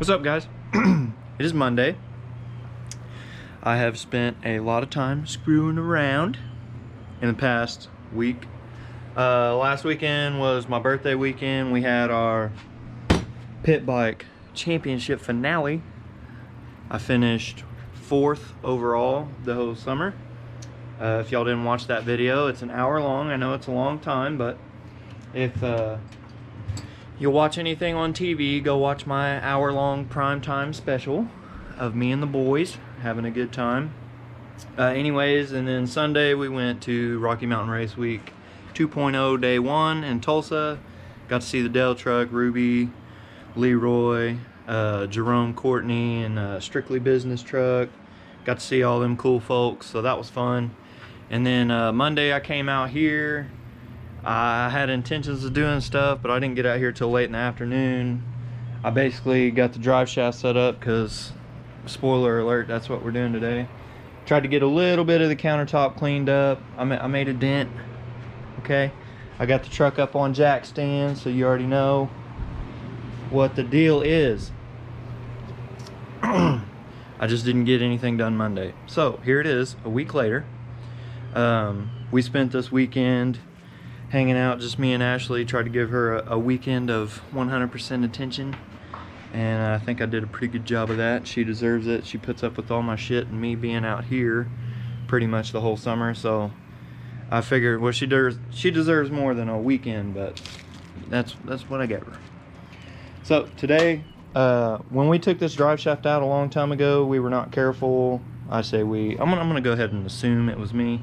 What's up, guys? It is Monday. I have spent a lot of time screwing around in the past week. Last weekend was my birthday weekend. We had our pit bike championship finale. I finished 4th overall the whole summer. If y'all didn't watch that video, it's an hour long. I know it's a long time, but if you'll watch anything on TV, go watch my hour-long primetime special of me and the boys having a good time. Anyways, and then Sunday we went to Rocky Mountain Race Week 2.0 day 1 in Tulsa. Got to see the Dell truck, Ruby, Leroy, Jerome Courtney, and Strictly Business truck. Got to see all them cool folks, so that was fun. And then Monday I came out here. I had intentions of doing stuff, but I didn't get out here till late in the afternoon. I basically got the drive shaft set up because, spoiler alert, that's what we're doing today. Tried to get a little bit of the countertop cleaned up. I made a dent, okay? I got the truck up on jack stands, so you already know what the deal is. I just didn't get anything done Monday. So here it is, a week later. We spent this weekend hanging out, just me and Ashley. Tried to give her a weekend of 100% attention, and I think I did a pretty good job of that. She deserves it. She puts up with all my shit and me being out here pretty much the whole summer, so I figured, well, she deserves more than a weekend, but that's what I gave her. So today, when we took this drive shaft out a long time ago, we were not careful. I say we, I'm gonna go ahead and assume it was me.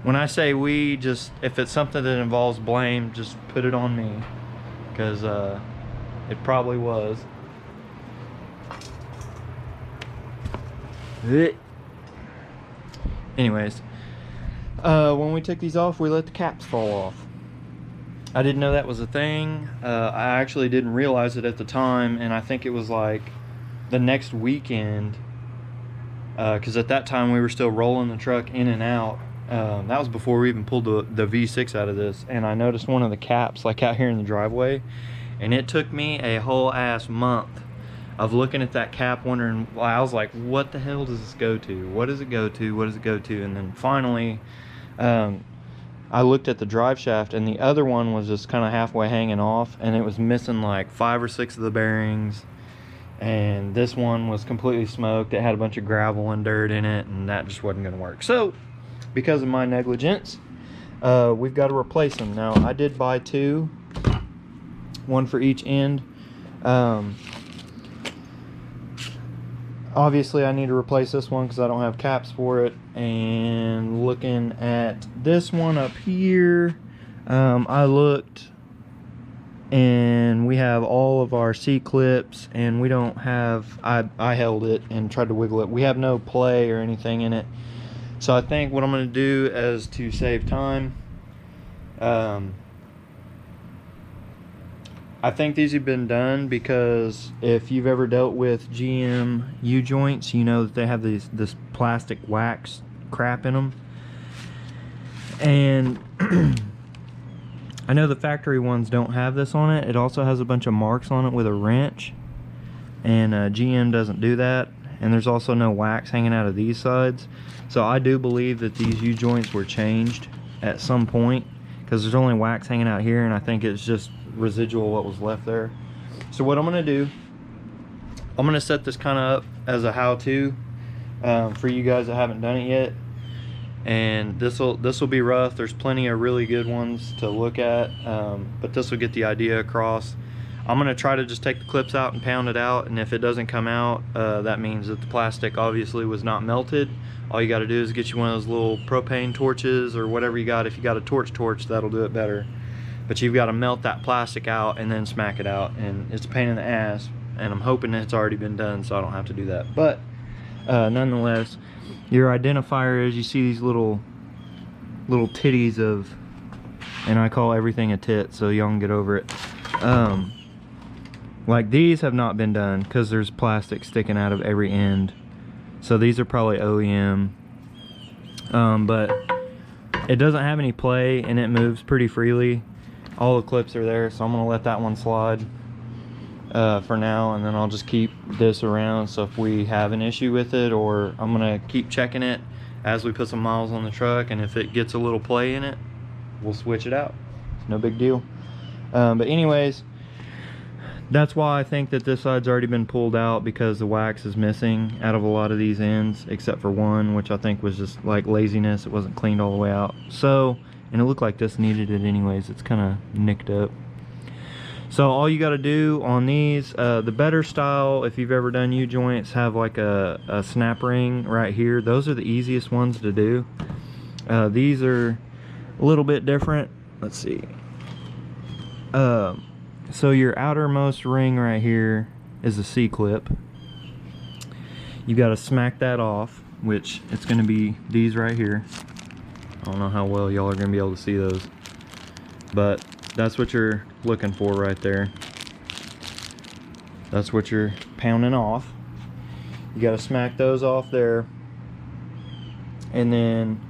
When I say we, just, if it's something that involves blame, just put it on me, because it probably was. Anyways, when we took these off, we let the caps fall off. I didn't know that was a thing. I actually didn't realize it at the time, and I think it was like the next weekend, because at that time we were still rolling the truck in and out. That was before we even pulled the V6 out of this, and I noticed one of the caps like out here in the driveway, and it took me a whole ass month of looking at that cap, wondering, well, I was like, what the hell does this go to? What does it go to? What does it go to? And then finally, I looked at the drive shaft, and the other one was just kind of halfway hanging off, and it was missing like 5 or 6 of the bearings, and this one was completely smoked. It had a bunch of gravel and dirt in it, and that just wasn't going to work. So because of my negligence, we've got to replace them. Now, I did buy 2, one for each end. Obviously I need to replace this one because I don't have caps for it. And looking at this one up here, I looked, and we have all of our C-clips, and we don't have, I held it and tried to wiggle it. We have no play or anything in it. So I think what I'm going to do is, to save time, I think these have been done, because if you've ever dealt with GM U-joints, you know that they have this plastic wax crap in them. And I know the factory ones don't have this on it. It also has a bunch of marks on it with a wrench, and GM doesn't do that. And there's also no wax hanging out of these sides. So I do believe that these U-joints were changed at some point, because there's only wax hanging out here, and I think it's just residual what was left there. So what I'm going to do, I'm going to set this kind of up as a how-to for you guys that haven't done it yet. And this will be rough. There's plenty of really good ones to look at, but this will get the idea across. I'm going to try to just take the clips out and pound it out, and if it doesn't come out, that means that the plastic obviously was not melted. All you got to do is get you one of those little propane torches or whatever you got. If you got a torch, that'll do it better. But you've got to melt that plastic out and then smack it out, and it's a pain in the ass, and I'm hoping that it's already been done so I don't have to do that. But nonetheless, your identifier is, you see these little titties of, and I call everything a tit, so y'all can get over it. Like, these have not been done because there's plastic sticking out of every end, so these are probably OEM. But it doesn't have any play, and it moves pretty freely. All the clips are there, so I'm gonna let that one slide. for now, and then I'll just keep this around, so if we have an issue with it, or I'm gonna keep checking it as we put some miles on the truck, and if it gets a little play in it, we'll switch it out. It's no big deal. But anyways, that's why I think that this side's already been pulled out, because the wax is missing out of a lot of these ends, except for one, which I think was just like laziness. It wasn't cleaned all the way out. So, and it looked like this needed it anyways. It's kind of nicked up. So all you got to do on these, the better style, if you've ever done U-joints, have like a snap ring right here. Those are the easiest ones to do. These are a little bit different. Let's see. So your outermost ring right here is a C-clip. You got to smack that off, which it's going to be these right here. I don't know how well y'all are going to be able to see those, but that's what you're looking for right there. That's what you're pounding off. You got to smack those off there, and then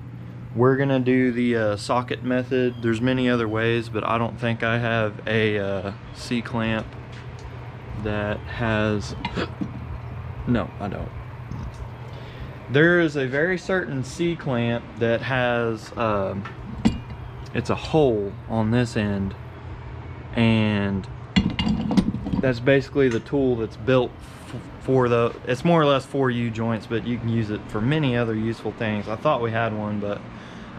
we're gonna do the socket method. There's many other ways, but I don't think I have a C-clamp that has no, I don't. There is a very certain C-clamp that has it's a hole on this end, and that's basically the tool that's built for the, it's more or less for U-joints, but you can use it for many other useful things. I thought we had one, but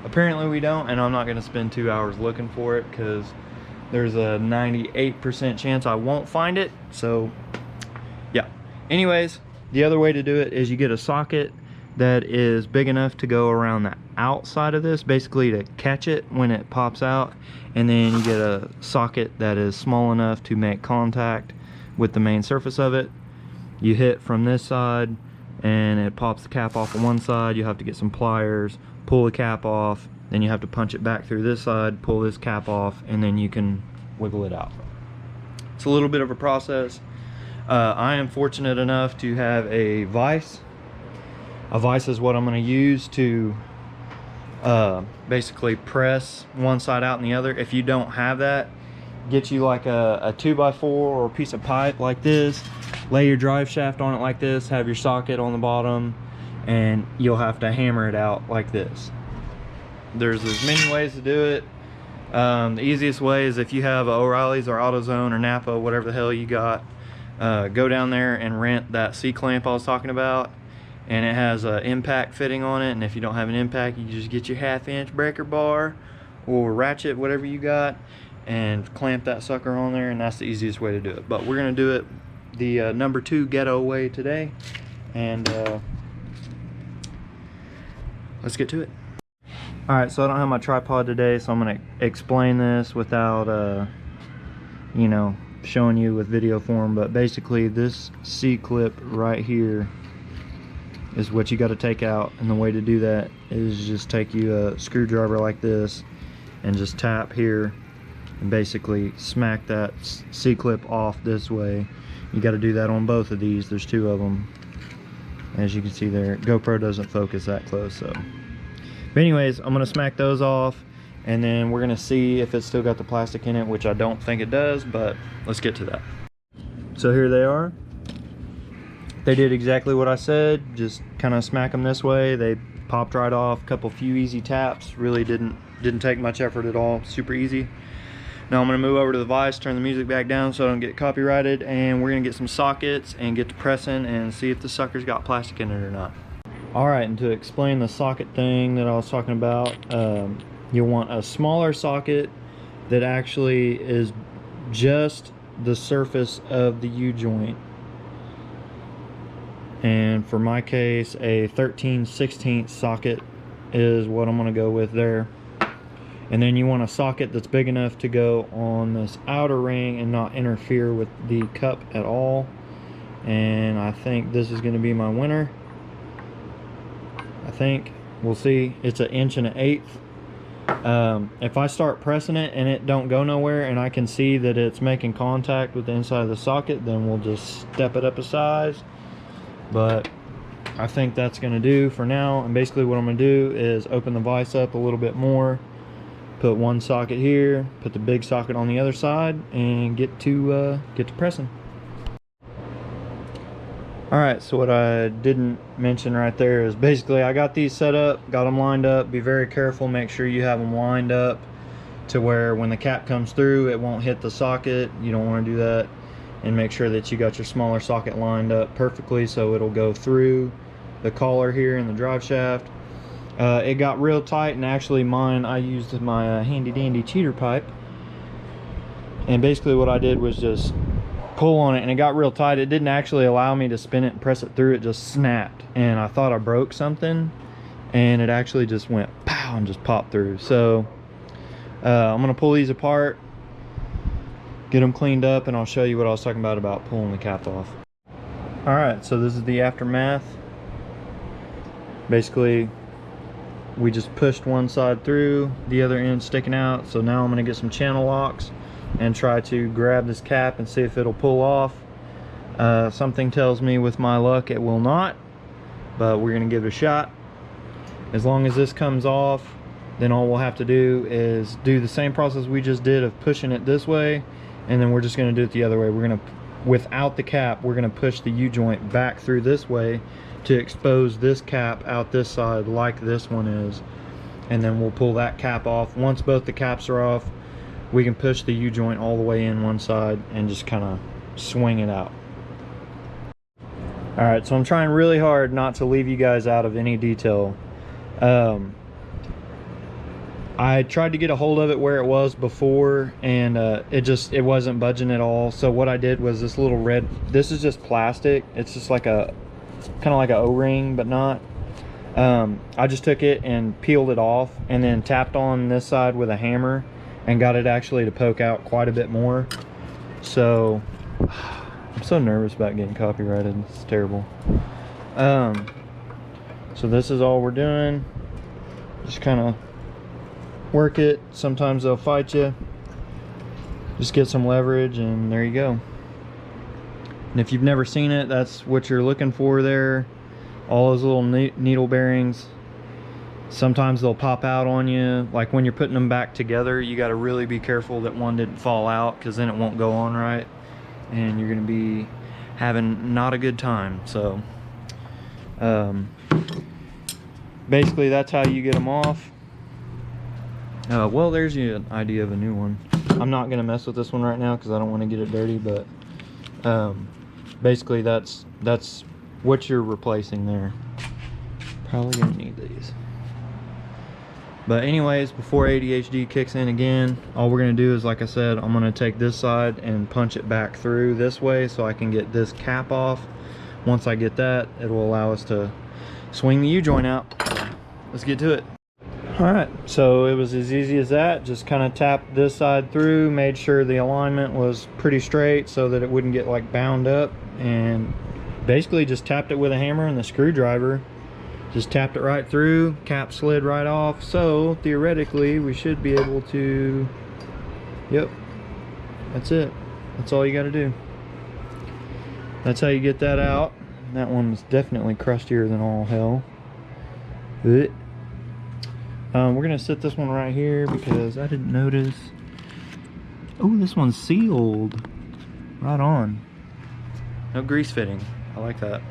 apparently we don't, and I'm not going to spend 2 hours looking for it, because there's a 98% chance I won't find it. So yeah, anyways, the other way to do it is you get a socket that is big enough to go around the outside of this, basically to catch it when it pops out, and then you get a socket that is small enough to make contact with the main surface of it. You hit from this side and it pops the cap off on one side. You have to get some pliers, pull the cap off, then you have to punch it back through this side, pull this cap off, and then you can wiggle it out. It's a little bit of a process. I am fortunate enough to have a vise. A vise is what I'm going to use to basically press one side out and the other. If you don't have that, get you like a 2x4 or a piece of pipe like this, lay your drive shaft on it like this, have your socket on the bottom, and you'll have to hammer it out like this. There's as many ways to do it. The easiest way is if you have a O'Reilly's or AutoZone or Napa, whatever the hell you got, go down there and rent that C-clamp I was talking about, and it has an impact fitting on it. And if you don't have an impact, you just get your 1/2-inch breaker bar or ratchet, whatever you got, and clamp that sucker on there, and that's the easiest way to do it. But we're gonna do it the number 2 ghetto way today, and let's get to it. Alright, so I don't have my tripod today, so I'm gonna explain this without you know, showing you with video form. But basically this C-clip right here is what you got to take out, and the way to do that is just take you a screwdriver like this and just tap here and basically smack that C-clip off this way. You got to do that on both of these. There's 2 of them, as you can see there. GoPro doesn't focus that close, so. But anyways, I'm gonna smack those off, and then we're gonna see if it's still got the plastic in it, which I don't think it does, but let's get to that. So here they are. They did exactly what I said, just kind of smack them this way. They popped right off, few easy taps. Really didn't take much effort at all, super easy. Now I'm gonna move over to the vise, turn the music back down so I don't get copyrighted, and we're gonna get some sockets and get to pressing and see if the sucker's got plastic in it or not. Alright, and to explain the socket thing that I was talking about, you'll want a smaller socket that actually is just the surface of the U-joint. And for my case, a 13/16 socket is what I'm going to go with there. And then you want a socket that's big enough to go on this outer ring and not interfere with the cup at all. And I think this is going to be my winner. I think. We'll see. It's 1 1/8. If I start pressing it and it don't go nowhere, and I can see that it's making contact with the inside of the socket, then we'll just step it up a size. But I think that's going to do for now. And basically what I'm going to do is open the vise up a little bit more, put one socket here, put the big socket on the other side, and get to pressing. Alright, so what I didn't mention right there is basically I got these set up, got them lined up. Be very careful, make sure you have them lined up to where when the cap comes through it won't hit the socket. You don't want to do that. And make sure that you got your smaller socket lined up perfectly so it'll go through the collar here in the drive shaft. It got real tight, and actually mine, I used my handy dandy cheater pipe, and basically what I did was just pull on it and it got real tight. It didn't actually allow me to spin it and press it through. It just snapped, and I thought I broke something, and it actually just went pow and just popped through. So I'm gonna pull these apart, get them cleaned up, and I'll show you what I was talking about pulling the cap off. All right, so this is the aftermath. Basically we just pushed one side through, the other end sticking out. So now I'm gonna get some channel locks and try to grab this cap and see if it'll pull off. Something tells me with my luck it will not, but we're gonna give it a shot. As long as this comes off, then all we'll have to do is do the same process we just did of pushing it this way, and then we're just gonna do it the other way. We're gonna, without the cap, we're gonna push the U-joint back through this way to expose this cap out this side like this one is, and then we'll pull that cap off. Once both the caps are off, we can push the U-joint all the way in one side and just kind of swing it out. Alright, so I'm trying really hard not to leave you guys out of any detail. I tried to get a hold of it where it was before, and it wasn't budging at all. So what I did was this little red, this is just plastic, it's just like a kind of like a O-ring, but not. I just took it and peeled it off and then tapped on this side with a hammer and got it actually to poke out quite a bit more. So I'm so nervous about getting copyrighted. It's terrible. So this is all we're doing. Just kind of work it. Sometimes they'll fight you. Just get some leverage, and there you go. And if you've never seen it, that's what you're looking for there. All those little needle bearings. Sometimes they'll pop out on you. Like when you're putting them back together, you got to really be careful that one didn't fall out, because then it won't go on right, and you're going to be having not a good time. So basically that's how you get them off. Well, there's an idea of a new one. I'm not going to mess with this one right now because I don't want to get it dirty, but basically that's what you're replacing there. Probably gonna need these. But anyways, before ADHD kicks in again, all we're gonna do is, like I said, I'm gonna take this side and punch it back through this way so I can get this cap off. Once I get that, it will allow us to swing the U-joint out. Let's get to it. Alright, so it was as easy as that. Just kind of tapped this side through, made sure the alignment was pretty straight so that it wouldn't get like bound up, and basically just tapped it with a hammer and the screwdriver. Just tapped it right through, cap slid right off. So theoretically we should be able to, yep, that's it. That's all you got to do. That's how you get that out. That one was definitely crustier than all hell. We're gonna set this one right here because I didn't notice. Oh, this one's sealed. Right on. No grease fitting. I like that.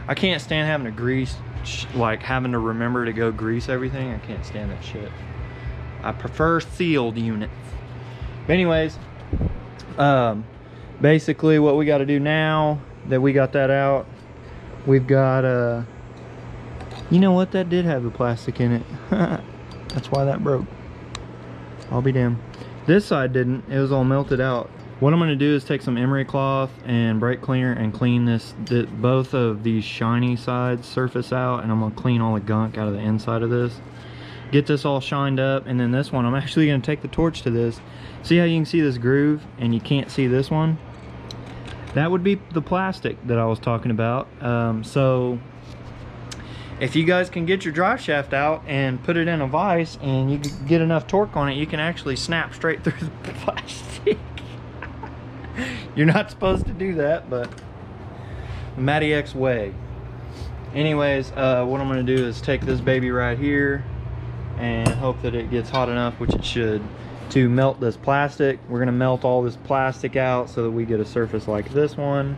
I can't stand having to grease, like having to remember to go grease everything. I can't stand that shit. I prefer sealed units. But anyways, basically what we got to do now that we got that out, we've got you know what, that did have the plastic in it. That's why that broke. I'll be damned. This side didn't. It was all melted out. What I'm going to do is take some emery cloth and brake cleaner and clean both of these shiny sides surface out, and I'm going to clean all the gunk out of the inside of this. Get this all shined up, and then this one, I'm actually going to take the torch to this. See how you can see this groove and you can't see this one? That would be the plastic that I was talking about. So if you guys can get your drive shaft out and put it in a vise and you get enough torque on it, you can actually snap straight through the plastic. You're not supposed to do that, but MattyX way. Anyways, what I'm going to do is take this baby right here and hope that it gets hot enough, which it should, to melt this plastic. We're going to melt all this plastic out so that we get a surface like this one,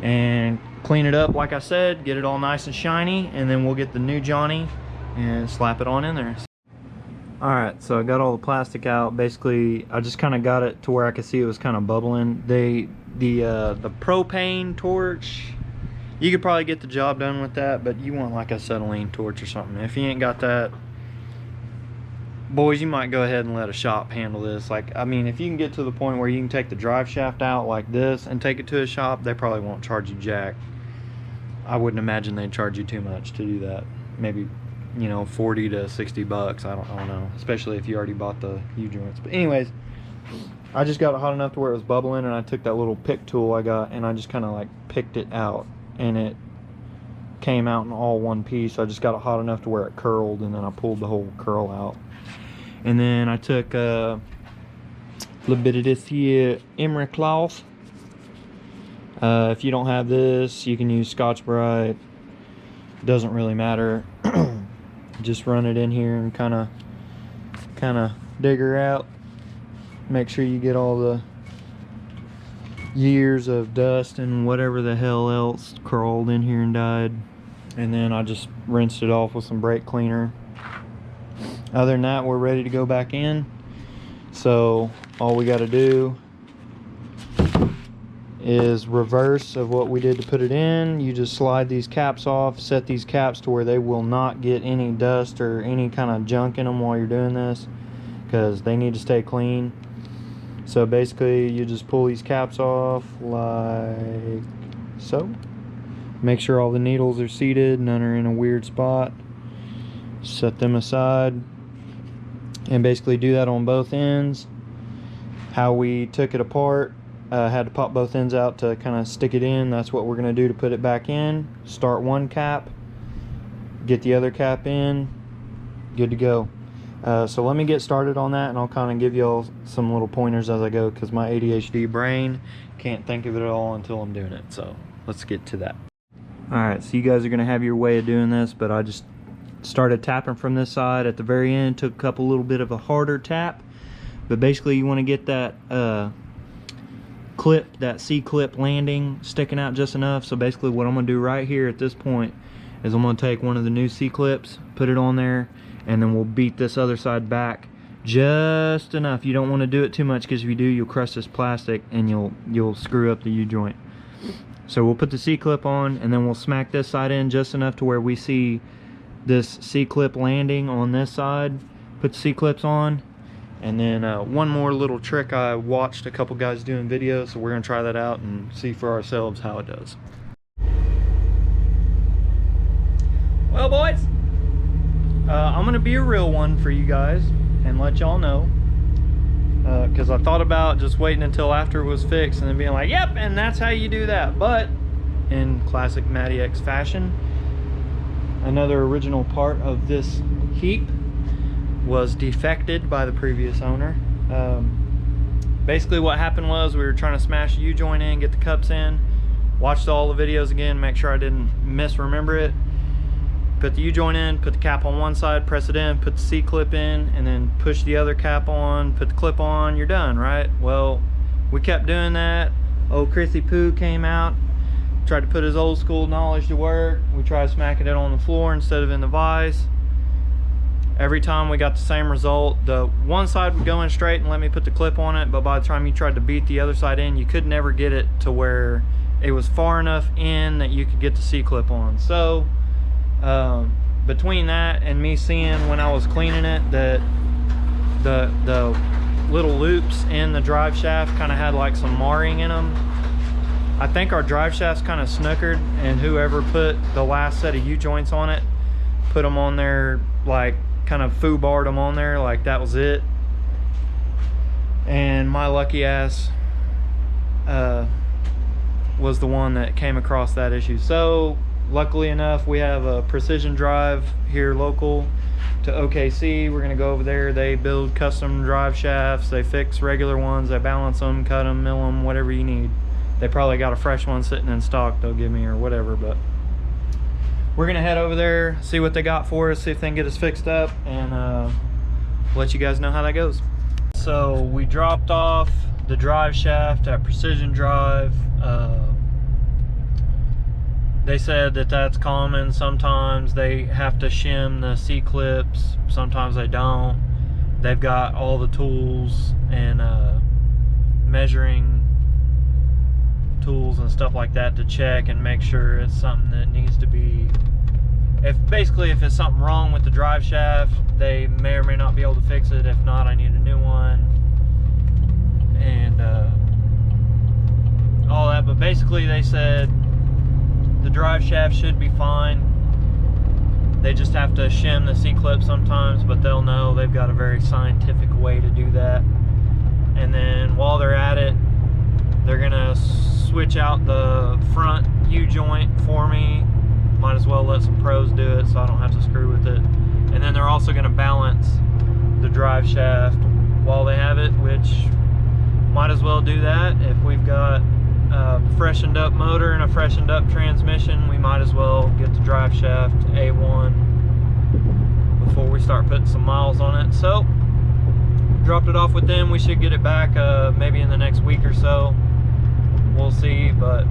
and clean it up like I said, get it all nice and shiny, and then we'll get the new Johnny and slap it on in there. Alright, so I got all the plastic out. Basically, I just kind of got it to where I could see it was kind of bubbling. The propane torch, you could probably get the job done with that, but you want like a acetylene torch or something. If you ain't got that, boys, you might go ahead and let a shop handle this. Like, I mean, if you can get to the point where you can take the drive shaft out like this and take it to a shop, they probably won't charge you jack. I wouldn't imagine they'd charge you too much to do that. Maybe, you know, 40 to 60 bucks. I don't know, especially if you already bought the U-joints. But anyways, I just got it hot enough to where it was bubbling, and I took that little pick tool I got and I just kind of like picked it out, and it came out in all one piece. I just got it hot enough to where it curled, and then I pulled the whole curl out. And then I took a little bit of this here emery cloth. If you don't have this, you can use Scotch-Brite. Doesn't really matter. Just run it in here and kind of dig her out. Make sure you get all the years of dust and whatever the hell else crawled in here and died. And then I just rinsed it off with some brake cleaner. Other than that, we're ready to go back in. So all we got to do is reverse of what we did to put it in. You just slide these caps off, set these caps to where they will not get any dust or any kind of junk in them while you're doing this, because they need to stay clean. So basically you just pull these caps off like so. Make sure all the needles are seated, none are in a weird spot. Set them aside, and basically do that on both ends. How we took it apart, had to pop both ends out to kind of stick it in. That's what we're going to do to put it back in. Start one cap, get the other cap in, good to go. So let me get started on that, and I'll kind of give you all some little pointers as I go, because my ADHD brain can't think of it all until I'm doing it. So let's get to that. Alright, so you guys are going to have your way of doing this, but I just started tapping from this side. At the very end, took a little bit of a harder tap, but basically you want to get that clip, that C-clip landing sticking out just enough. So basically what I'm going to do right here at this point is I'm going to take one of the new C-clips, put it on there, and then we'll beat this other side back just enough. You don't want to do it too much, because if you do, you'll crush this plastic and you'll screw up the U-joint. So we'll put the C-clip on, and then we'll smack this side in just enough to where we see this C-clip landing on this side. Put the C-clips on, and then one more little trick I watched a couple guys doing videos, so we're going to try that out and see for ourselves how it does. Well, boys, I'm going to be a real one for you guys and let y'all know, because I thought about just waiting until after it was fixed and then being like, yep, and that's how you do that. But in classic MattyX fashion, another original part of this heap was defected by the previous owner. Basically what happened was we were trying to smash a U-joint in, get the cups in, watched all the videos again, make sure I didn't misremember it. Put the U-joint in, put the cap on one side, press it in, put the C-clip in, and then push the other cap on, put the clip on, you're done, right? Well, we kept doing that. Old Chrissy Poo came out, tried to put his old school knowledge to work. We tried smacking it on the floor instead of in the vise. Every time we got the same result. The one side would go in straight and let me put the clip on it, but by the time you tried to beat the other side in, you could never get it to where it was far enough in that you could get the C-clip on. So between that and me seeing when I was cleaning it that the little loops in the drive shaft kind of had like some marring in them, I think our drive shaft's kind of snookered, and whoever put the last set of U-joints on it put them on there, like kind of foo-barred them on there like that was it. And my lucky ass was the one that came across that issue. So luckily enough, we have a Precision Drive here local to OKC. We're gonna go over there. They build custom drive shafts, they fix regular ones, they balance them, cut them, mill them, whatever you need. They probably got a fresh one sitting in stock they'll give me or whatever, but we're gonna head over there, see what they got for us, see if they can get us fixed up, and let you guys know how that goes. So we dropped off the drive shaft at Precision Drive they said that that's common. Sometimes they have to shim the C-clips, sometimes they don't. They've got all the tools and measuring tools and stuff like that to check and make sure it's something that needs to be, if it's something wrong with the drive shaft, they may or may not be able to fix it. If not, I need a new one and all that. But basically they said the drive shaft should be fine. They just have to shim the C-clip sometimes, but they'll know. They've got a very scientific way to do that. And then while they're at it, they're gonna switch out the front U-joint for me. Might as well let some pros do it so I don't have to screw with it. And then they're also gonna balance the drive shaft while they have it, which might as well do that. If we've got a freshened up motor and a freshened up transmission, we might as well get the drive shaft A1 before we start putting some miles on it. So dropped it off with them. We should get it back maybe in the next week or so. We'll see, but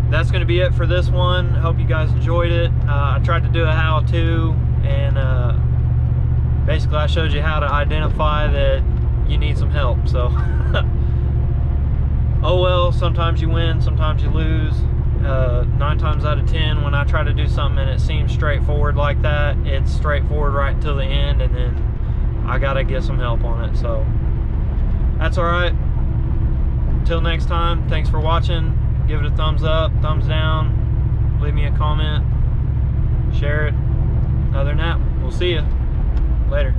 that's going to be it for this one. Hope you guys enjoyed it. I tried to do a how-to, and basically I showed you how to identify that you need some help. So oh well, sometimes you win, sometimes you lose. 9 times out of 10, when I try to do something and it seems straightforward like that, it's straightforward right until the end, and then I gotta get some help on it. So that's all right. Until next time, thanks for watching. Give it a thumbs up, thumbs down, leave me a comment, share it. Other than that, we'll see you later.